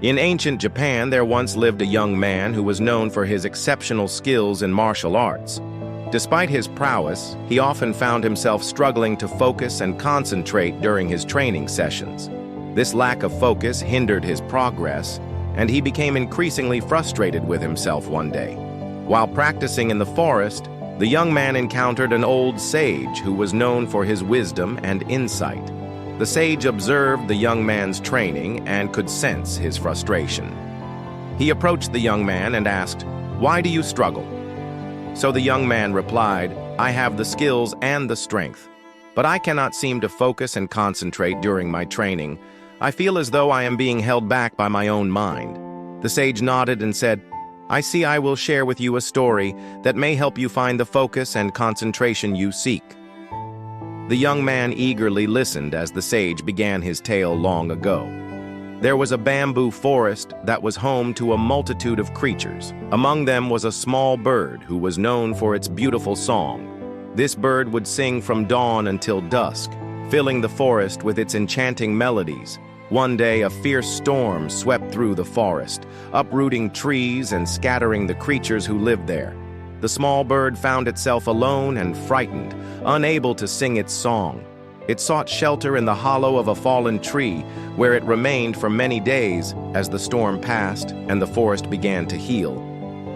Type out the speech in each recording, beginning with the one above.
In ancient Japan, there once lived a young man who was known for his exceptional skills in martial arts. Despite his prowess, he often found himself struggling to focus and concentrate during his training sessions. This lack of focus hindered his progress, and he became increasingly frustrated with himself one day. While practicing in the forest, the young man encountered an old sage who was known for his wisdom and insight. The sage observed the young man's training and could sense his frustration. He approached the young man and asked, "Why do you struggle?" So the young man replied, "I have the skills and the strength, but I cannot seem to focus and concentrate during my training. I feel as though I am being held back by my own mind." The sage nodded and said, "I see. I will share with you a story that may help you find the focus and concentration you seek." The young man eagerly listened as the sage began his tale long ago. There was a bamboo forest that was home to a multitude of creatures. Among them was a small bird who was known for its beautiful song. This bird would sing from dawn until dusk, filling the forest with its enchanting melodies. One day, a fierce storm swept through the forest, uprooting trees and scattering the creatures who lived there. The small bird found itself alone and frightened, unable to sing its song. It sought shelter in the hollow of a fallen tree, where it remained for many days as the storm passed and the forest began to heal.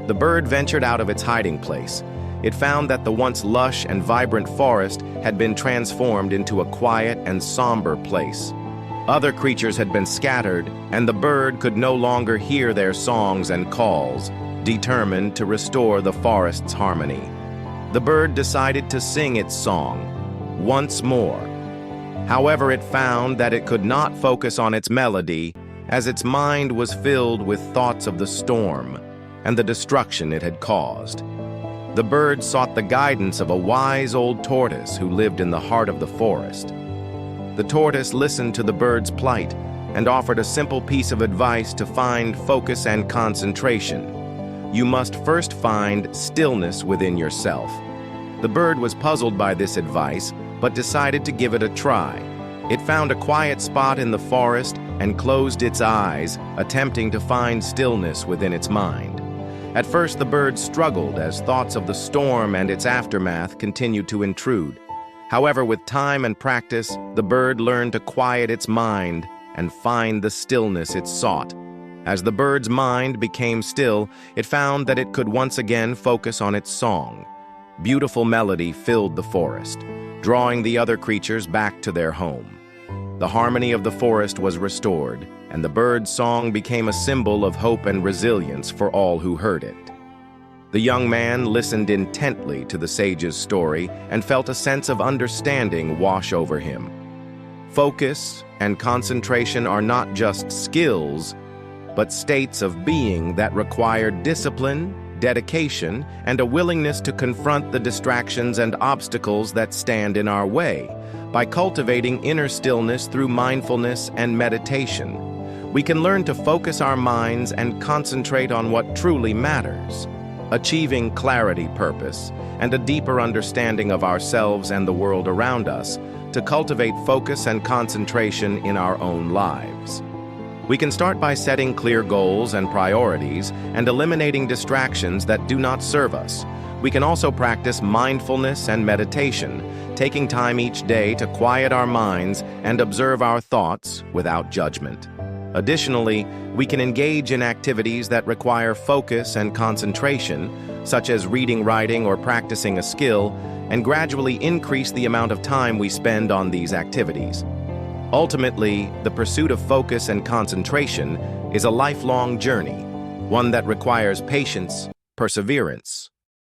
The bird ventured out of its hiding place. It found that the once lush and vibrant forest had been transformed into a quiet and somber place. Other creatures had been scattered, and the bird could no longer hear their songs and calls, determined to restore the forest's harmony. The bird decided to sing its song once more. However, it found that it could not focus on its melody, as its mind was filled with thoughts of the storm and the destruction it had caused. The bird sought the guidance of a wise old tortoise who lived in the heart of the forest. The tortoise listened to the bird's plight and offered a simple piece of advice to find focus and concentration. You must first find stillness within yourself. The bird was puzzled by this advice, but decided to give it a try. It found a quiet spot in the forest and closed its eyes, attempting to find stillness within its mind. At first, the bird struggled as thoughts of the storm and its aftermath continued to intrude. However, with time and practice, the bird learned to quiet its mind and find the stillness it sought. As the bird's mind became still, it found that it could once again focus on its song. Beautiful melody filled the forest, drawing the other creatures back to their home. The harmony of the forest was restored, and the bird's song became a symbol of hope and resilience for all who heard it. The young man listened intently to the sage's story and felt a sense of understanding wash over him. Focus and concentration are not just skills, but states of being that require discipline, dedication, and a willingness to confront the distractions and obstacles that stand in our way. By cultivating inner stillness through mindfulness and meditation, we can learn to focus our minds and concentrate on what truly matters, achieving clarity, purpose, and a deeper understanding of ourselves and the world around us to cultivate focus and concentration in our own lives. We can start by setting clear goals and priorities and eliminating distractions that do not serve us. We can also practice mindfulness and meditation, taking time each day to quiet our minds and observe our thoughts without judgment. Additionally, we can engage in activities that require focus and concentration, such as reading, writing, or practicing a skill, and gradually increase the amount of time we spend on these activities. Ultimately, the pursuit of focus and concentration is a lifelong journey, one that requires patience, perseverance,